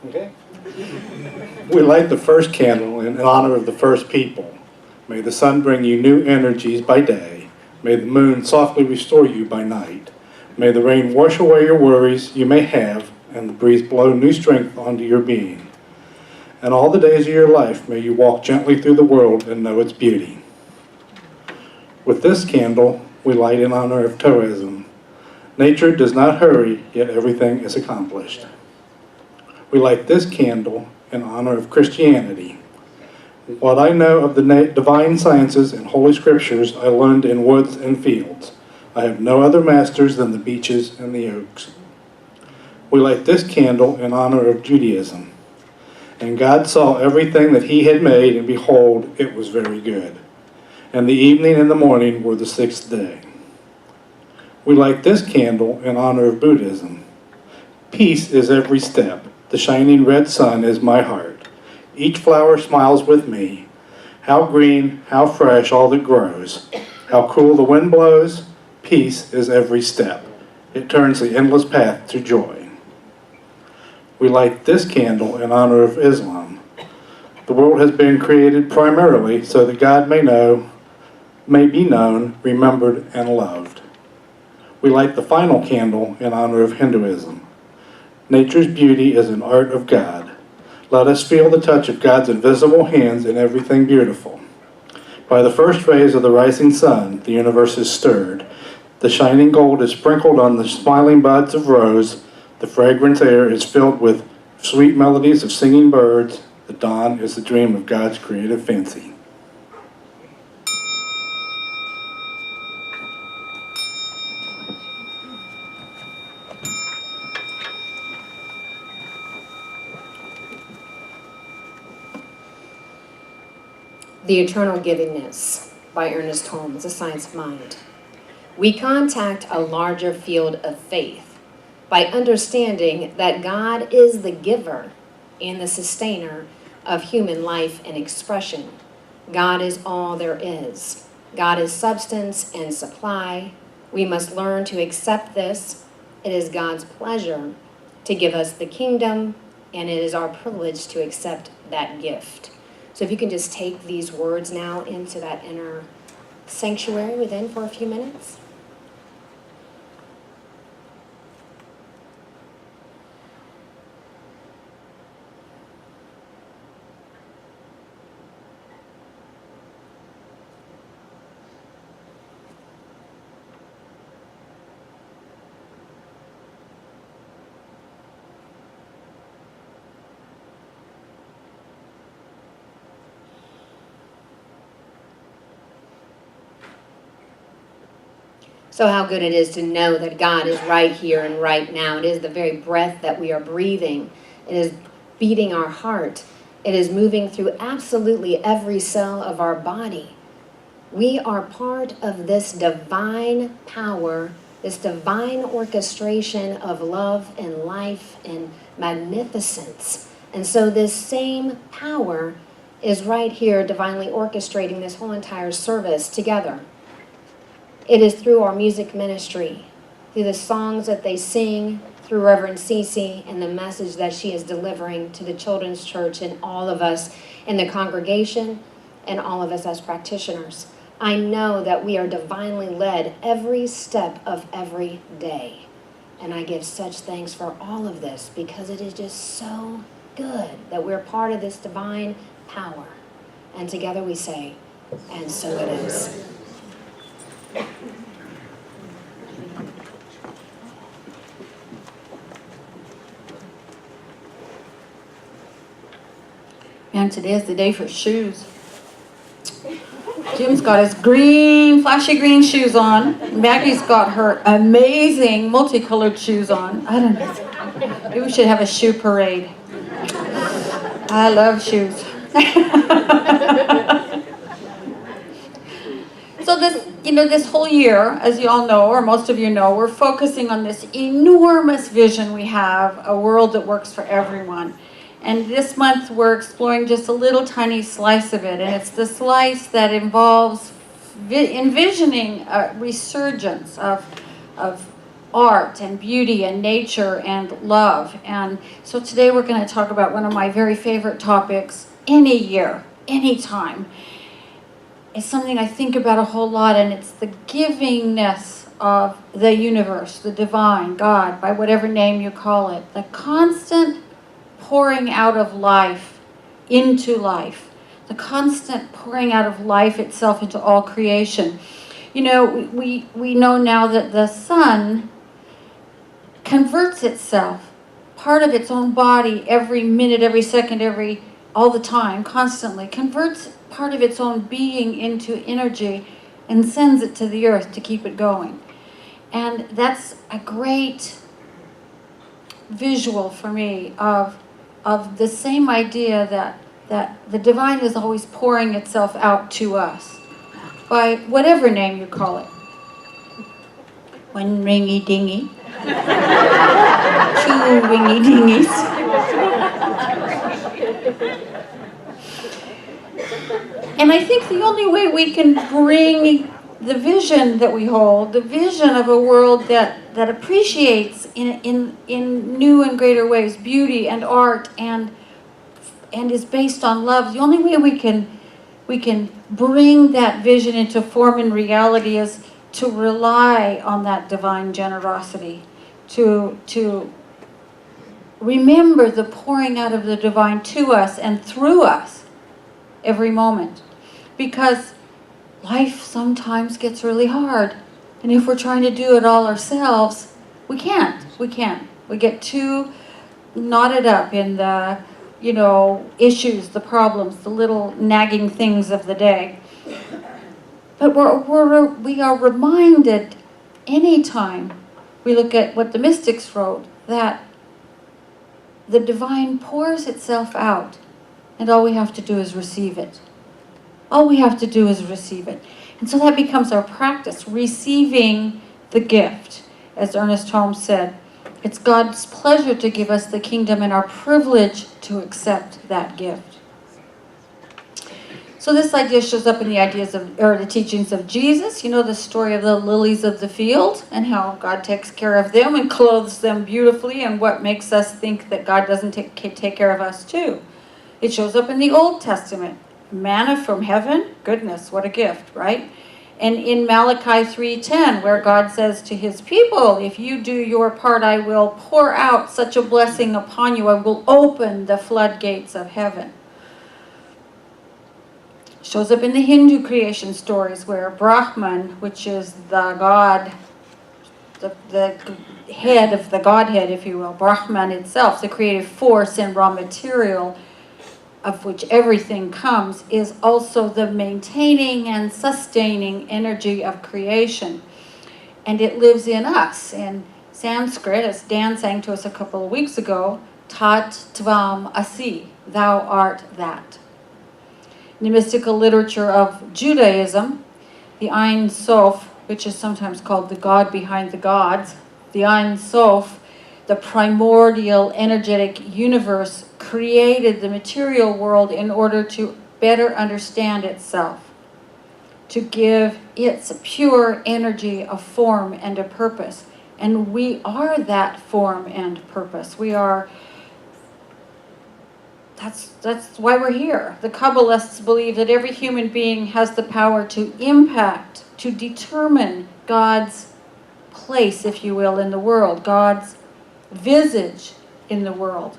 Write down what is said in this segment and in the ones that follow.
Okay. We light the first candle in honor of the first people. May the sun bring you new energies by day. May the moon softly restore you by night. May the rain wash away your worries you may have, and the breeze blow new strength onto your being. And all the days of your life may you walk gently through the world and know its beauty. With this candle, we light in honor of Taoism. Nature does not hurry, yet everything is accomplished. We light this candle in honor of Christianity. What I know of the divine sciences and holy scriptures I learned in woods and fields. I have no other masters than the beeches and the oaks. We light this candle in honor of Judaism. And God saw everything that he had made, and behold, it was very good. And the evening and the morning were the sixth day. We light this candle in honor of Buddhism. Peace is every step. The shining red sun is my heart. Each flower smiles with me. How green, how fresh all that grows. How cool the wind blows. Peace is every step. It turns the endless path to joy. We light this candle in honor of Islam. The world has been created primarily so that God may be known, remembered, and loved. We light the final candle in honor of Hinduism. Nature's beauty is an art of God. Let us feel the touch of God's invisible hands in everything beautiful. By the first rays of the rising sun, the universe is stirred. The shining gold is sprinkled on the smiling buds of rose. The fragrant air is filled with sweet melodies of singing birds. The dawn is the dream of God's creative fancy. The Eternal Givingness by Ernest Holmes, A Science of Mind. We contact a larger field of faith by understanding that God is the giver and the sustainer of human life and expression. God is all there is. God is substance and supply. We must learn to accept this. It is God's pleasure to give us the kingdom, and it is our privilege to accept that gift. So if you can just take these words now into that inner sanctuary within for a few minutes. So how good it is to know that God is right here and right now. It is the very breath that we are breathing. It is beating our heart. It is moving through absolutely every cell of our body. We are part of this divine power, this divine orchestration of love and life and magnificence. And so this same power is right here divinely orchestrating this whole entire service together. It is through our music ministry, through the songs that they sing, through Reverend Cece and the message that she is delivering to the children's church and all of us in the congregation and all of us as practitioners. I know that we are divinely led every step of every day. And I give such thanks for all of this because it is just so good that we're part of this divine power. And together we say, and so it is. And today is the day for shoes. Jim's got his green, flashy green shoes on. Maggie's got her amazing multicolored shoes on. I don't know. Maybe we should have a shoe parade. I love shoes. So this whole year, as you all know, or most of you know, we're focusing on this enormous vision we have, a world that works for everyone. And this month we're exploring just a little tiny slice of it, and it's the slice that involves envisioning a resurgence of art and beauty and nature and love. And so today we're going to talk about one of my very favorite topics any year, anytime. It's something I think about a whole lot, and it's the givingness of the universe, the divine, God, by whatever name you call it. The constant pouring out of life into life. The constant pouring out of life itself into all creation. You know, we know now that the sun converts itself, part of its own body, every minute, every second, all the time, constantly, converts part of its own being into energy and sends it to the earth to keep it going. And that's a great visual for me of the same idea that the divine is always pouring itself out to us by whatever name you call it. One ringy dingy, two ringy dingies. And I think the only way we can bring the vision that we hold, the vision of a world that appreciates in new and greater ways beauty and art and is based on love, the only way we can bring that vision into form and reality is to rely on that divine generosity, to remember the pouring out of the divine to us and through us every moment. Because life sometimes gets really hard. And if we're trying to do it all ourselves, we can't. We get too knotted up in the, issues, the problems, the little nagging things of the day. But we are reminded anytime we look at what the mystics wrote, that the divine pours itself out, and all we have to do is receive it. All we have to do is receive it. And so that becomes our practice, receiving the gift. As Ernest Holmes said, it's God's pleasure to give us the kingdom and our privilege to accept that gift. So this idea shows up in the teachings of Jesus. You know the story of the lilies of the field and how God takes care of them and clothes them beautifully, and what makes us think that God doesn't take care of us too. It shows up in the Old Testament. Manna from heaven, goodness, what a gift, right? And in Malachi 3:10, where God says to his people, if you do your part, I will pour out such a blessing upon you. I will open the floodgates of heaven. Shows up in the Hindu creation stories where Brahman, which is the god, the head of the Godhead, if you will, Brahman itself, the creative force and raw material of which everything comes, is also the maintaining and sustaining energy of creation. And it lives in us. In Sanskrit, as Dan sang to us a couple of weeks ago, Tat Tvam Asi, thou art that. In the mystical literature of Judaism, the Ein Sof, which is sometimes called the God behind the gods, the Ein Sof, the primordial energetic universe, created the material world in order to better understand itself, to give its pure energy a form and a purpose. And we are that form and purpose. That's why we're here. The Kabbalists believe that every human being has the power to impact, to determine God's place, if you will, in the world, God's visage in the world.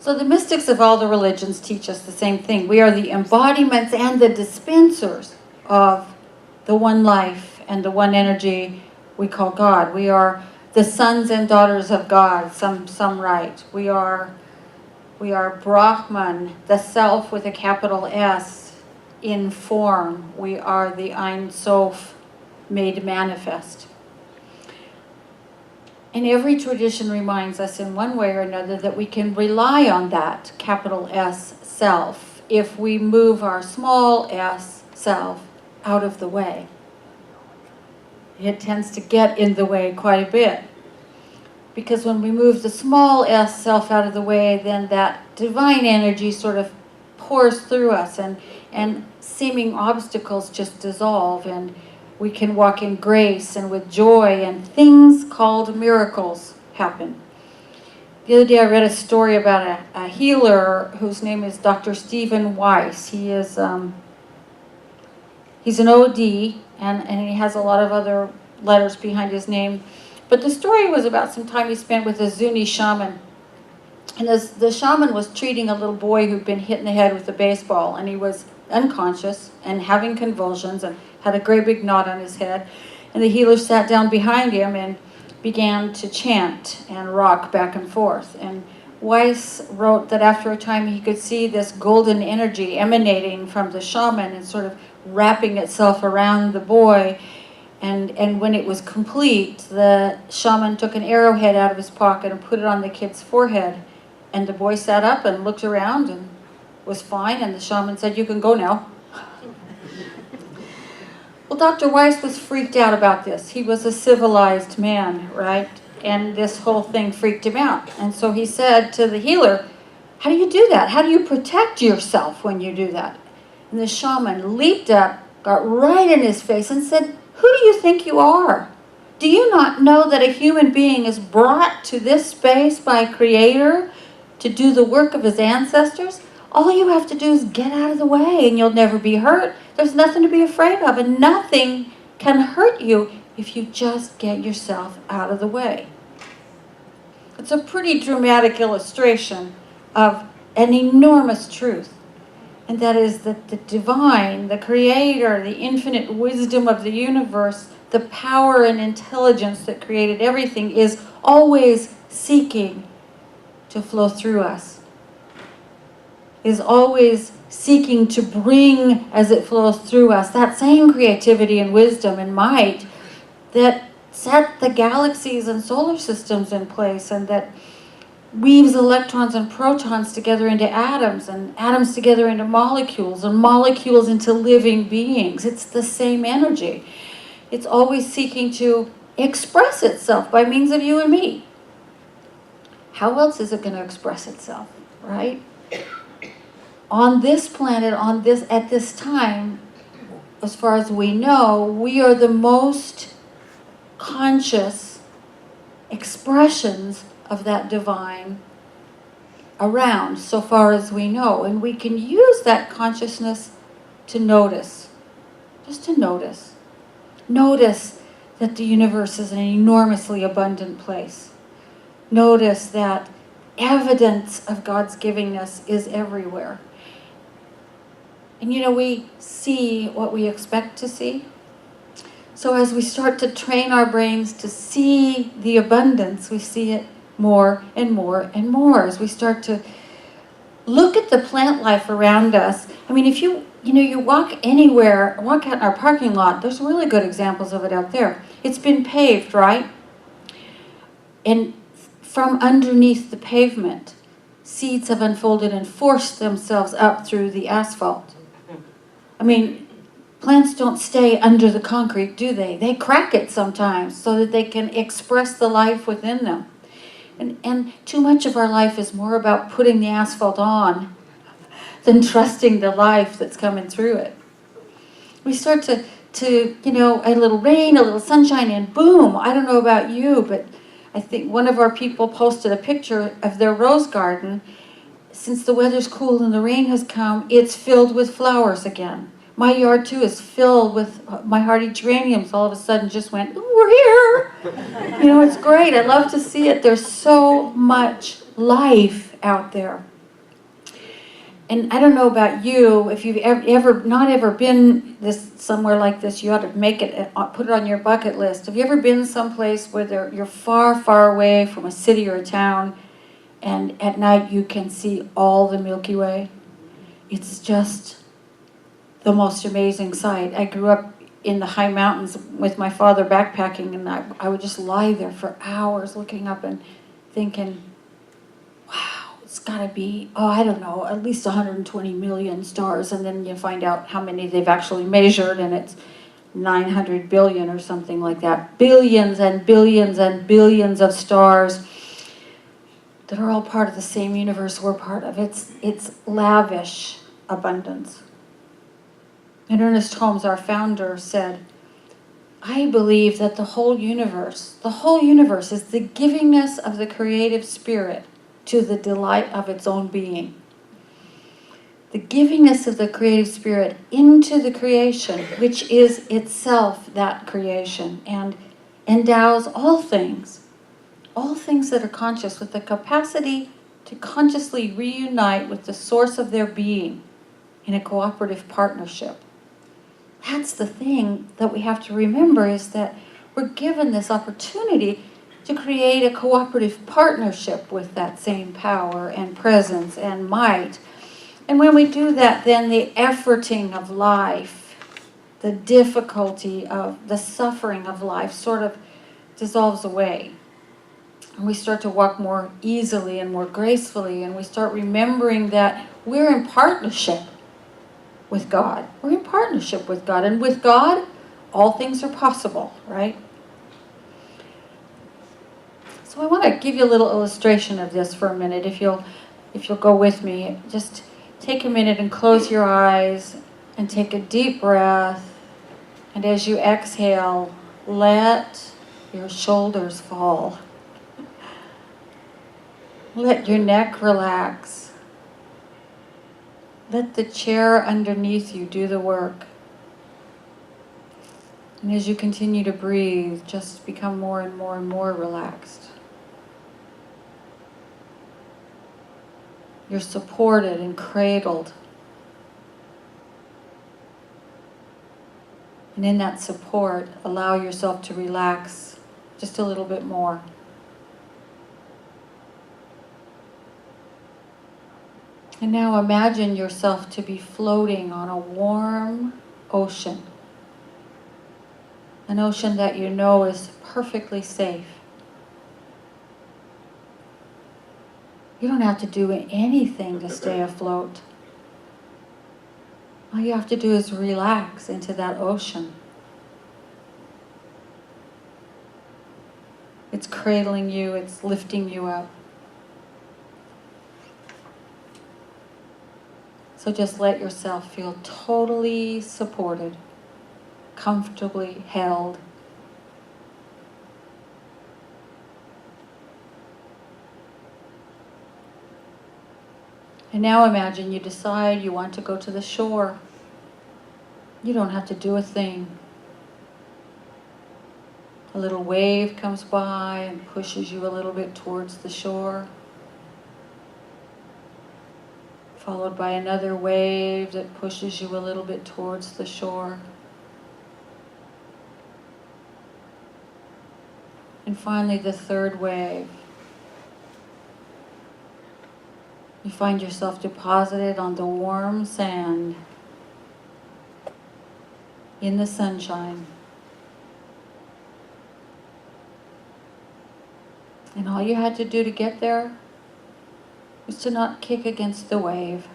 So the mystics of all the religions teach us the same thing. We are the embodiments and the dispensers of the one life and the one energy we call God. We are the sons and daughters of God, some write. We are Brahman, the self with a capital S, in form. We are the Ein Sof, made manifest. And every tradition reminds us in one way or another that we can rely on that capital S self if we move our small s self out of the way. It tends to get in the way quite a bit. Because when we move the small s self out of the way, then that divine energy sort of pours through us, and seeming obstacles just dissolve, and we can walk in grace and with joy, and things called miracles happen. The other day I read a story about a healer whose name is Dr. Stephen Weiss. He is he's an OD, and he has a lot of other letters behind his name. But the story was about some time he spent with a Zuni shaman. And the shaman was treating a little boy who'd been hit in the head with a baseball, and he was unconscious and having convulsions and had a great big knot on his head. And the healer sat down behind him and began to chant and rock back and forth. And Weiss wrote that after a time he could see this golden energy emanating from the shaman and sort of wrapping itself around the boy. And when it was complete, the shaman took an arrowhead out of his pocket and put it on the kid's forehead. And the boy sat up and looked around and was fine. And the shaman said, "You can go now." Well, Dr. Weiss was freaked out about this. He was a civilized man, right? And this whole thing freaked him out. And so he said to the healer, "How do you do that? How do you protect yourself when you do that?" And the shaman leaped up, got right in his face and said, "Who do you think you are? Do you not know that a human being is brought to this space by a creator to do the work of his ancestors? All you have to do is get out of the way and you'll never be hurt. There's nothing to be afraid of, and nothing can hurt you if you just get yourself out of the way." It's a pretty dramatic illustration of an enormous truth. And that is that the divine, the creator, the infinite wisdom of the universe, the power and intelligence that created everything is always seeking to flow through us. Is always seeking to bring, as it flows through us, that same creativity and wisdom and might that set the galaxies and solar systems in place, and that weaves electrons and protons together into atoms, and atoms together into molecules, and molecules into living beings. It's the same energy. It's always seeking to express itself by means of you and me. How else is it going to express itself, right? On this planet, at this time, as far as we know, we are the most conscious expressions of that divine around, so far as we know. And we can use that consciousness to notice, just to notice. Notice that the universe is an enormously abundant place. Notice that evidence of God's givingness is everywhere. And we see what we expect to see. So as we start to train our brains to see the abundance, we see it more and more and more. As we start to look at the plant life around us. I mean, if you walk anywhere, walk out in our parking lot, there's really good examples of it out there. It's been paved, right? And from underneath the pavement, seeds have unfolded and forced themselves up through the asphalt. I mean, plants don't stay under the concrete, do they? They crack it sometimes so that they can express the life within them. And too much of our life is more about putting the asphalt on than trusting the life that's coming through it. We start to a little rain, a little sunshine, and boom, I don't know about you, but I think one of our people posted a picture of their rose garden. Since the weather's cool and the rain has come, it's filled with flowers again. My yard too is filled with my hardy geraniums. All of a sudden just went, "Ooh, we're here." It's great. I love to see it. There's so much life out there. And I don't know about you, if you've ever not ever been somewhere like this, you ought to make it, put it on your bucket list. Have you ever been someplace where you're far, far away from a city or a town, and at night you can see all the Milky Way? It's just the most amazing sight. I grew up in the high mountains with my father backpacking, and I would just lie there for hours looking up and thinking, wow, it's got to be, I don't know, at least 120 million stars. And then you find out how many they've actually measured, and it's 900 billion or something like that. Billions and billions and billions of stars that are all part of the same universe we're part of. It's lavish abundance. And Ernest Holmes, our founder, said, I believe that the whole universe is the givingness of the creative spirit to the delight of its own being. The givingness of the creative spirit into the creation, which is itself that creation, and endows all things that are conscious, with the capacity to consciously reunite with the source of their being in a cooperative partnership. That's the thing that we have to remember, is that we're given this opportunity to create a cooperative partnership with that same power and presence and might. And when we do that, then the efforting of life, the difficulty of the suffering of life sort of dissolves away. And we start to walk more easily and more gracefully, and we start remembering that we're in partnership with God. We're in partnership with God, and with God, all things are possible, right? So I want to give you a little illustration of this for a minute, if you'll go with me. Just take a minute and close your eyes and take a deep breath. And as you exhale, let your shoulders fall. Let your neck relax. Let the chair underneath you do the work. And as you continue to breathe, just become more and more and more relaxed. You're supported and cradled. And in that support, allow yourself to relax just a little bit more. And now imagine yourself to be floating on a warm ocean. An ocean that you know is perfectly safe. You don't have to do anything to stay afloat. All you have to do is relax into that ocean. It's cradling you, it's lifting you up. So just let yourself feel totally supported, comfortably held. And now imagine you decide you want to go to the shore. You don't have to do a thing. A little wave comes by and pushes you a little bit towards the shore, followed by another wave that pushes you a little bit towards the shore. And finally, the third wave. You find yourself deposited on the warm sand in the sunshine. And all you had to do to get there was to not kick against the wave.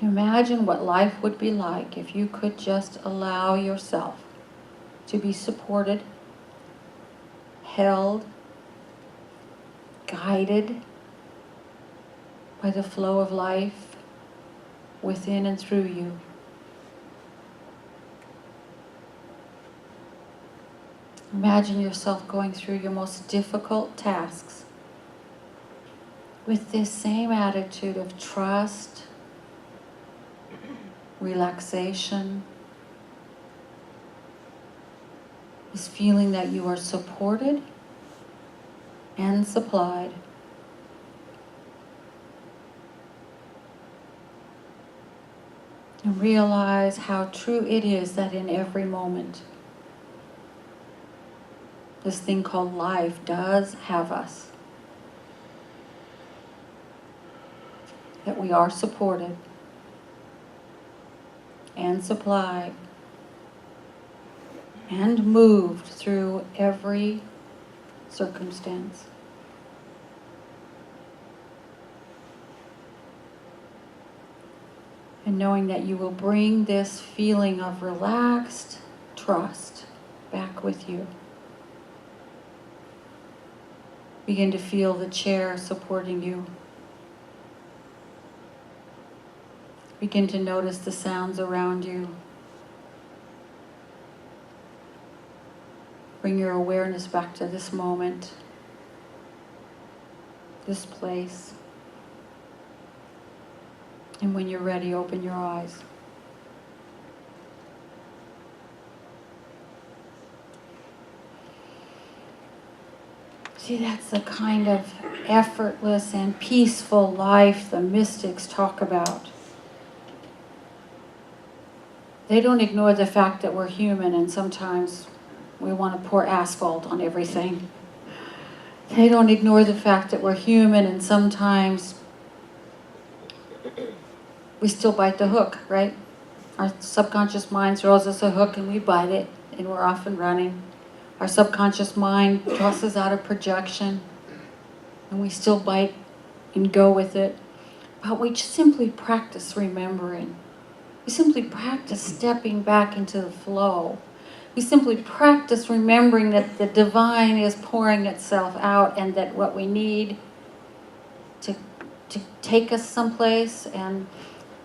Imagine what life would be like if you could just allow yourself to be supported, held, guided by the flow of life within and through you. Imagine yourself going through your most difficult tasks with this same attitude of trust, relaxation, this feeling that you are supported and supplied. And realize how true it is that in every moment, this thing called life does have us. That we are supported and supplied and moved through every circumstance. And knowing that you will bring this feeling of relaxed trust back with you. Begin to feel the chair supporting you. Begin to notice the sounds around you. Bring your awareness back to this moment, this place. And when you're ready, open your eyes. See, that's the kind of effortless and peaceful life the mystics talk about. They don't ignore the fact that we're human and sometimes we want to pour asphalt on everything. They don't ignore the fact that we're human and sometimes we still bite the hook, right? Our subconscious mind throws us a hook and we bite it and we're off and running. Our subconscious mind tosses out a projection and we still bite and go with it. But we just simply practice remembering. We simply practice stepping back into the flow. We simply practice remembering that the divine is pouring itself out and that what we need to take us someplace and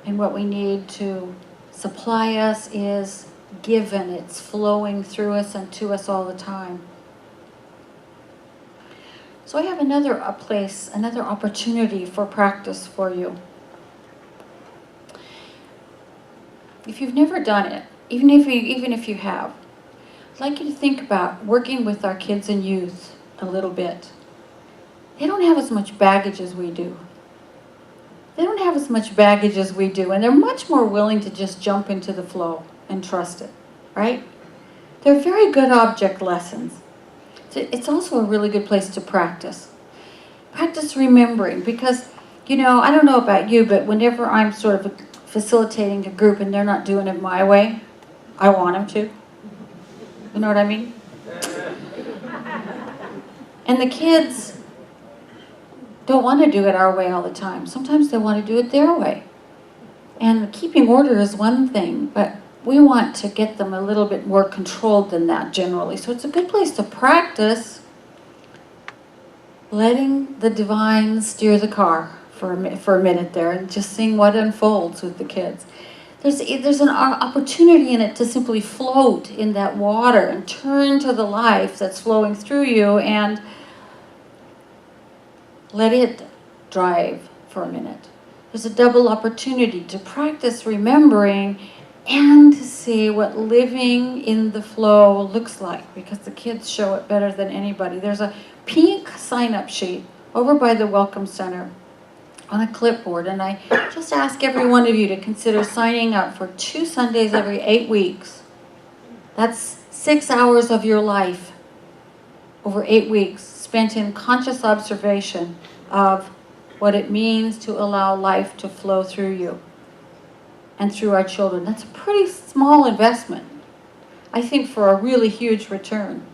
what we need to supply us is given. It's flowing through us and to us all the time. So I have another opportunity for practice for you. If you've never done it, even if you have, I'd like you to think about working with our kids and youth a little bit. They don't have as much baggage as we do. And they're much more willing to just jump into the flow and trust it, right? They're very good object lessons. It's also a really good place to practice. Practice remembering, because, I don't know about you, but whenever I'm sort of facilitating a group and they're not doing it my way, I want them to. You know what I mean? And the kids don't want to do it our way all the time. Sometimes they want to do it their way. And keeping order is one thing, but we want to get them a little bit more controlled than that generally. So it's a good place to practice letting the divine steer the car for a minute there and just seeing what unfolds with the kids. There's an opportunity in it to simply float in that water and turn to the life that's flowing through you and let it drive for a minute. There's a double opportunity to practice remembering and to see what living in the flow looks like, because the kids show it better than anybody. There's a pink sign-up sheet over by the Welcome Center on a clipboard, and I just ask every one of you to consider signing up for 2 Sundays every 8 weeks. That's 6 hours of your life over 8 weeks spent in conscious observation of what it means to allow life to flow through you and through our children. That's a pretty small investment, I think, for a really huge return.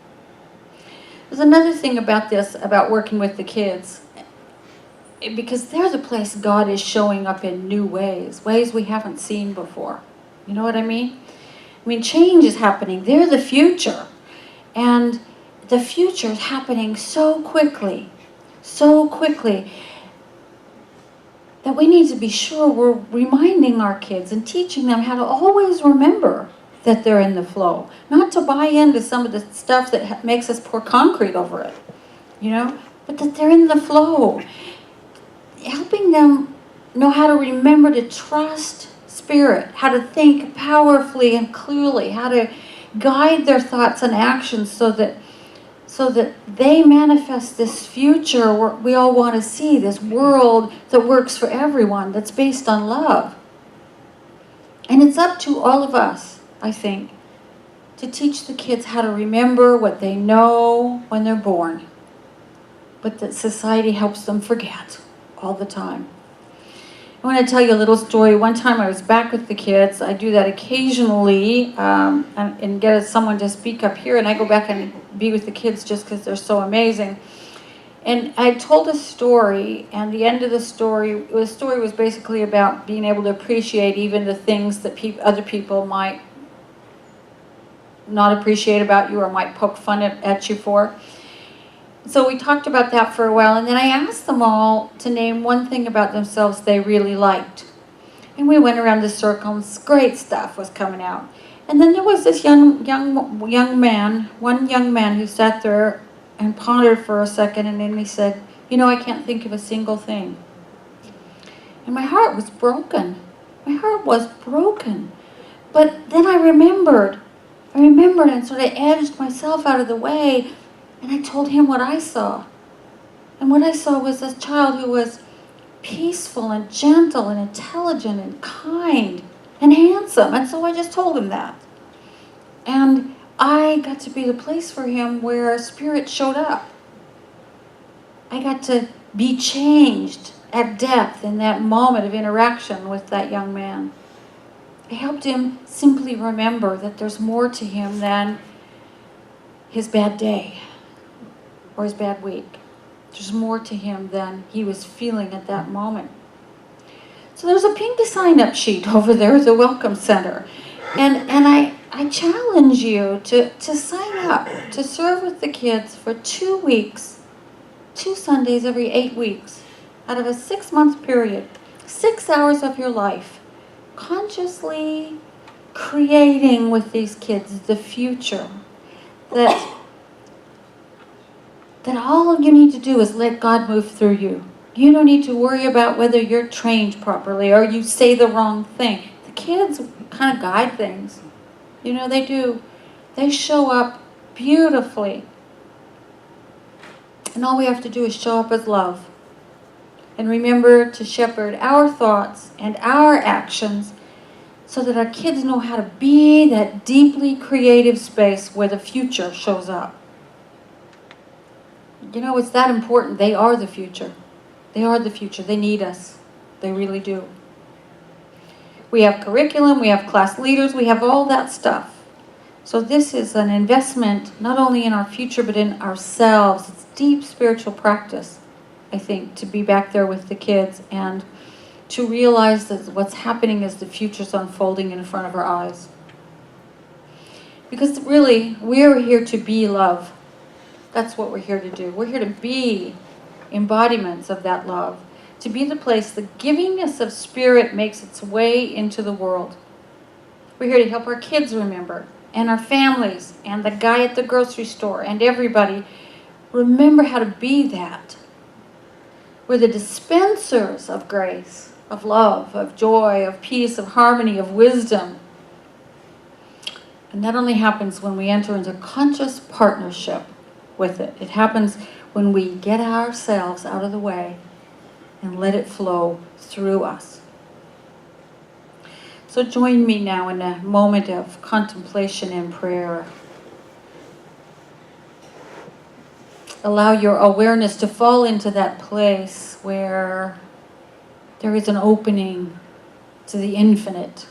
There's another thing about this, about working with the kids, because they're the place God is showing up in new ways we haven't seen before. You know what I mean? Change is happening. They're the future. And the future is happening so quickly, that we need to be sure we're reminding our kids and teaching them how to always remember that they're in the flow. Not to buy into some of the stuff that makes us pour concrete over it, but that they're in the flow. Helping them know how to remember to trust spirit, how to think powerfully and clearly, how to guide their thoughts and actions so that they manifest this future we all want to see, this world that works for everyone, that's based on love. And it's up to all of us, I think, to teach the kids how to remember what they know when they're born, but that society helps them forget all the time. I want to tell you a little story. One time I was back with the kids. I do that occasionally and get someone to speak up here, and I go back and be with the kids just because they're so amazing. And I told a story, and the end of the story was basically about being able to appreciate even the things that other people might not appreciate about you or might poke fun at you for. So we talked about that for a while, and then I asked them all to name one thing about themselves they really liked. And we went around the circle, and great stuff was coming out. And then there was this young man, one young man who sat there and pondered for a second, and then he said, "You know, I can't think of a single thing." And my heart was broken. My heart was broken. But then I remembered, and sort of edged myself out of the way, and I told him what I saw. And what I saw was a child who was peaceful and gentle and intelligent and kind and handsome. And so I just told him that. And I got to be the place for him where spirit showed up. I got to be changed at depth in that moment of interaction with that young man. I helped him simply remember that there's more to him than his bad day or his bad week. There's more to him than he was feeling at that moment. So there's a pink sign-up sheet over there at the Welcome Center. And I challenge you to sign up to serve with the kids for 2 weeks, 2 Sundays every 8 weeks, out of a 6-month period, 6 hours of your life, consciously creating with these kids the future that all you need to do is let God move through you. You don't need to worry about whether you're trained properly or you say the wrong thing. The kids kind of guide things. You know, they do. They show up beautifully. And all we have to do is show up as love. And remember to shepherd our thoughts and our actions so that our kids know how to be that deeply creative space where the future shows up. You know, it's that important. They are the future. They are the future. They need us. They really do. We have curriculum, we have class leaders, we have all that stuff. So this is an investment not only in our future but in ourselves. It's deep spiritual practice, I think, to be back there with the kids and to realize that what's happening is the future's unfolding in front of our eyes. Because really, we're here to be love. That's what we're here to do. We're here to be embodiments of that love. To be the place the givingness of spirit makes its way into the world. We're here to help our kids remember, and our families, and the guy at the grocery store, and everybody remember how to be that. We're the dispensers of grace, of love, of joy, of peace, of harmony, of wisdom. And that only happens when we enter into conscious partnership with it. It happens when we get ourselves out of the way and let it flow through us. So join me now in a moment of contemplation and prayer. Allow your awareness to fall into that place where there is an opening to the infinite.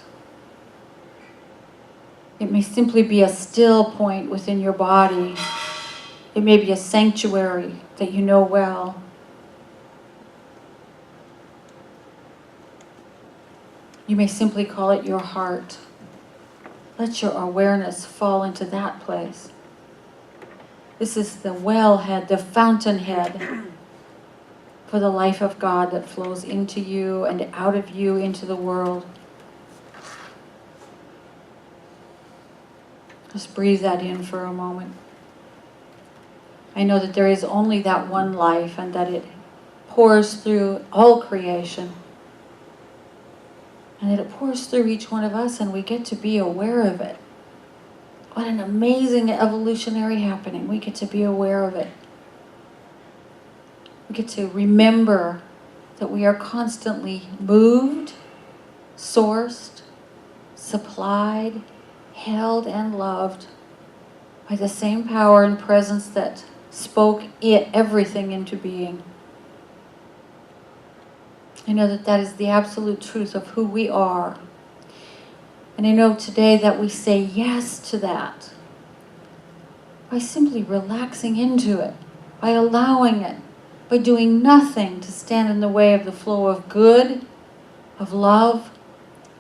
It may simply be a still point within your body. It may be a sanctuary that you know well. You may simply call it your heart. Let your awareness fall into that place. This is the wellhead, the fountainhead for the life of God that flows into you and out of you into the world. Just breathe that in for a moment. I know that there is only that one life and that it pours through all creation. And that it pours through each one of us and we get to be aware of it. What an amazing evolutionary happening. We get to be aware of it. We get to remember that we are constantly moved, sourced, supplied, held, and loved by the same power and presence that spoke everything into being. I know that that is the absolute truth of who we are. And I know today that we say yes to that by simply relaxing into it, by allowing it, by doing nothing to stand in the way of the flow of good, of love,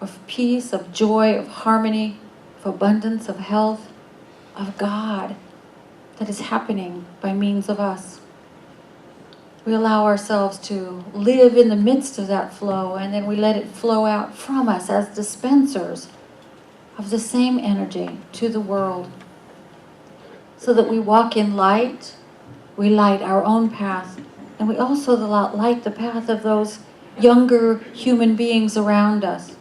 of peace, of joy, of harmony, of abundance, of health, of God that is happening by means of us. We allow ourselves to live in the midst of that flow, and then we let it flow out from us as dispensers of the same energy to the world, so that we walk in light, we light our own path, and we also light the path of those younger human beings around us,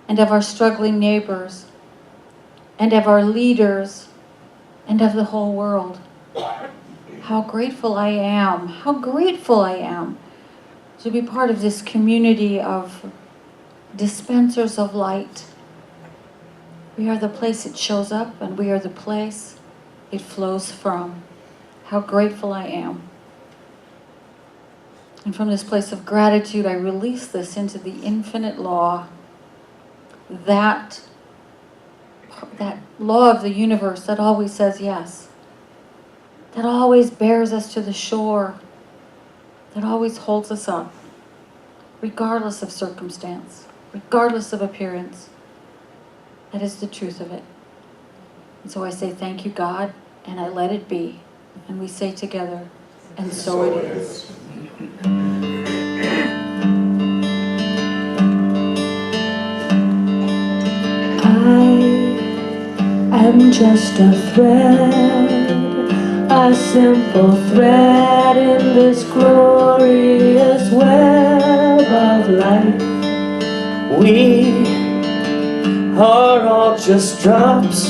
and of our struggling neighbors, and of our leaders, and of the whole world. How grateful I am to be part of this community of dispensers of light. We are the place it shows up, and we are the place it flows from. How grateful I am. And from this place of gratitude, I release this into the infinite law. That law of the universe that always says yes. That always bears us to the shore. That always holds us up. Regardless of circumstance. Regardless of appearance. That is the truth of it. And so I say thank you, God, and I let it be. And we say together, and so it is. I am just a thread, a simple thread in this glorious web of life. We are all just drops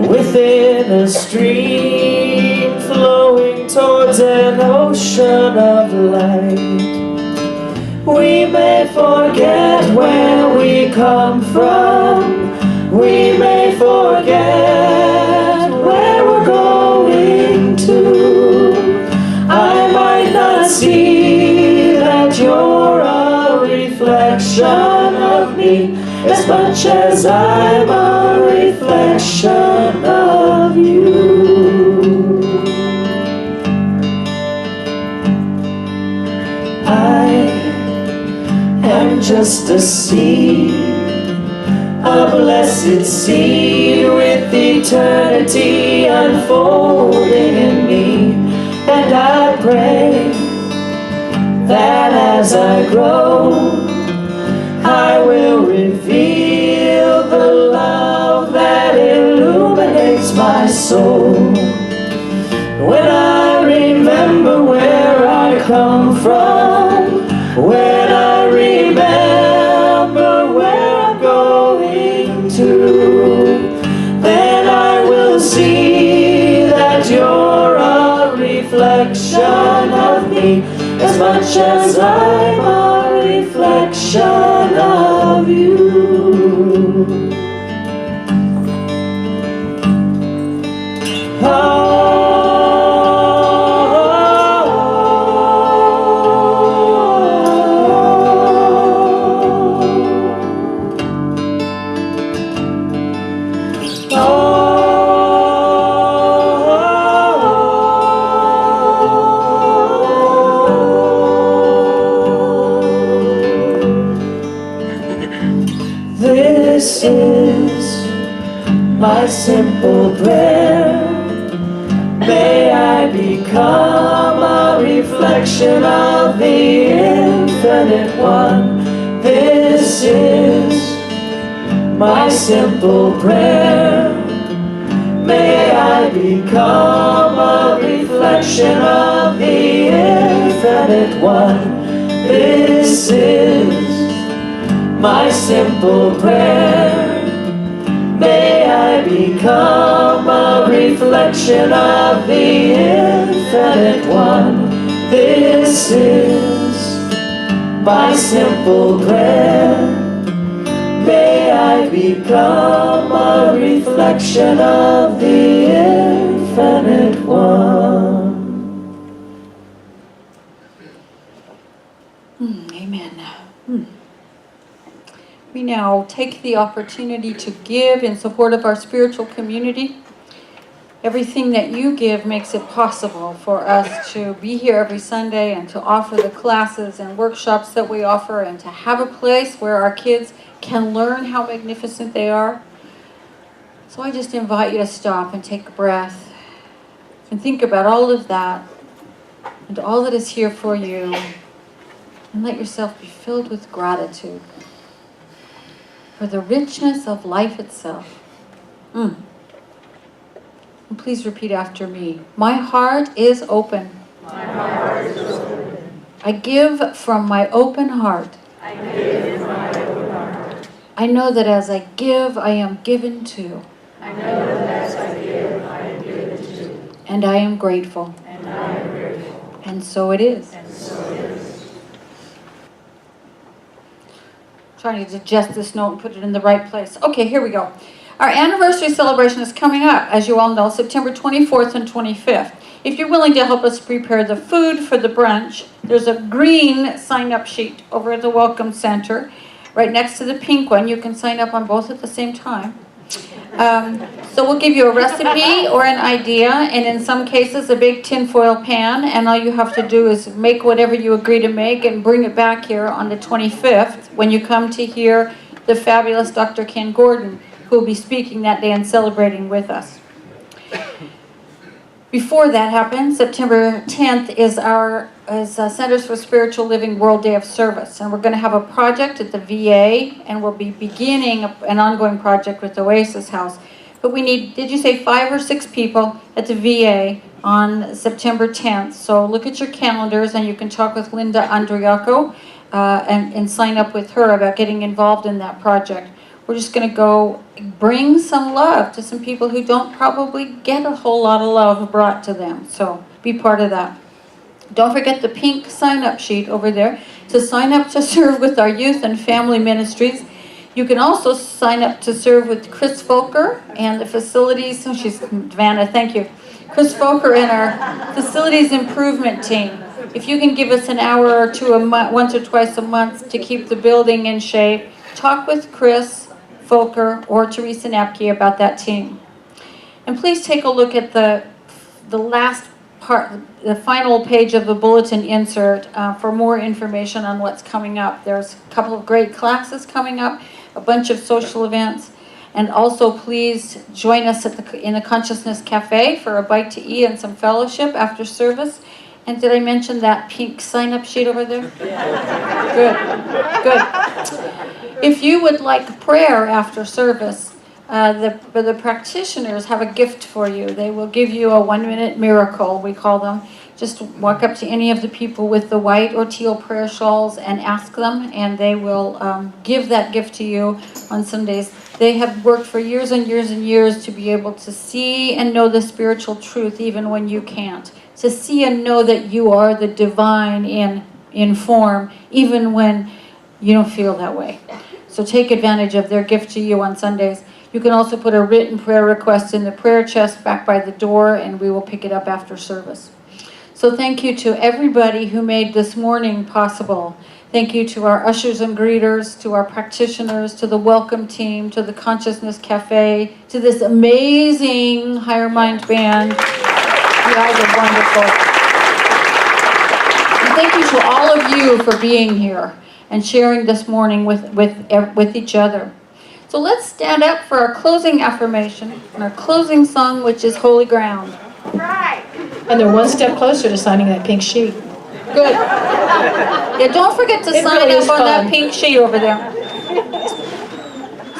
within a stream flowing towards an ocean of light. We may forget where we come from. We may forget where we're going to. I might not see that you're a reflection of me as much as I'm a reflection of you. I am just a seed, a blessed seed with eternity unfolding in me. And I pray that as I grow, I will reveal the love that illuminates my soul. When I remember where I come from, when I remember where I'm going to, then I will see that you're a reflection of me as much as I'm a reflection of you. This is my simple prayer. May I become a reflection of the infinite one. This is my simple prayer. May I become a reflection of the infinite one. This is my simple prayer. May I become a reflection of the infinite one. This is my simple prayer. May I become a reflection of the infinite one. Amen. We now take the opportunity to give in support of our spiritual community. Everything that you give makes it possible for us to be here every Sunday and to offer the classes and workshops that we offer and to have a place where our kids can learn how magnificent they are. So I just invite you to stop and take a breath and think about all of that and all that is here for you. And let yourself be filled with gratitude for the richness of life itself. And please repeat after me. My heart is open. My heart is open. I give from my open heart. I give from my open heart. I know that as I give, I am given to. I know that as I give, I am given to. And I am grateful. And I am grateful. And so it is. And so it is. Trying to adjust this note and put it in the right place. Okay, here we go. Our anniversary celebration is coming up, as you all know, September 24th and 25th. If you're willing to help us prepare the food for the brunch, there's a green sign-up sheet over at the Welcome Center, right next to the pink one. You can sign up on both at the same time. So we'll give you a recipe or an idea, and in some cases a big tinfoil pan, and all you have to do is make whatever you agree to make and bring it back here on the 25th when you come to hear the fabulous Dr. Ken Gordon, who will be speaking that day and celebrating with us. Before that happens, September 10th is our Centers for Spiritual Living World Day of Service. And we're going to have a project at the VA, and we'll be beginning an ongoing project with Oasis House. But we need, did you say 5 or 6 people at the VA on September 10th? So look at your calendars, and you can talk with Linda Andriaco and sign up with her about getting involved in that project. We're just going to go bring some love to some people who don't probably get a whole lot of love brought to them. So be part of that. Don't forget the pink sign-up sheet over there to sign up to serve with our youth and family ministries. You can also sign up to serve with Chris Folker and the facilities. Oh, she's Vanna, thank you. Chris Folker and our facilities improvement team. If you can give us an hour or two a month, once or twice a month to keep the building in shape, talk with Chris Folker or Teresa Napke about that team. And please take a look at the last part, the final page of the bulletin insert for more information on what's coming up. There's a couple of great classes coming up, a bunch of social events, and also please join us in the Consciousness Cafe for a bite to eat and some fellowship after service. And did I mention that pink sign-up sheet over there? Yeah. Good. If you would like prayer after service, the practitioners have a gift for you. They will give you a 1-minute miracle, we call them. Just walk up to any of the people with the white or teal prayer shawls and ask them, and they will give that gift to you on Sundays. They have worked for years and years and years to be able to see and know the spiritual truth even when you can't. To see and know that you are the divine in form even when you don't feel that way. So take advantage of their gift to you on Sundays. You can also put a written prayer request in the prayer chest back by the door, and we will pick it up after service. So thank you to everybody who made this morning possible. Thank you to our ushers and greeters, to our practitioners, to the welcome team, to the Consciousness Cafe, to this amazing Higher Mind band. You guys are wonderful. And thank you to all of you for being here and sharing this morning with each other. So let's stand up for our closing affirmation and our closing song, which is Holy Ground. Right. And they're one step closer to signing that pink sheet. Good. Yeah, don't forget to It sign really up is on that fun. pink sheet over there.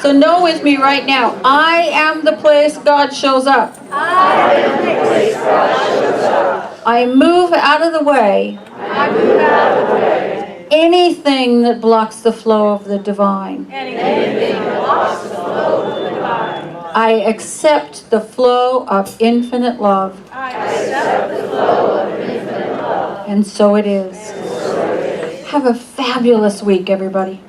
So know with me right now, I am the place God shows up. I am the place God shows up. I move out of the way I move out of the way. anything that blocks the flow of the divine. Anything that blocks the flow of the divine. I accept the flow of infinite love. I accept the flow of infinite love. And so it is. Have a fabulous week, everybody.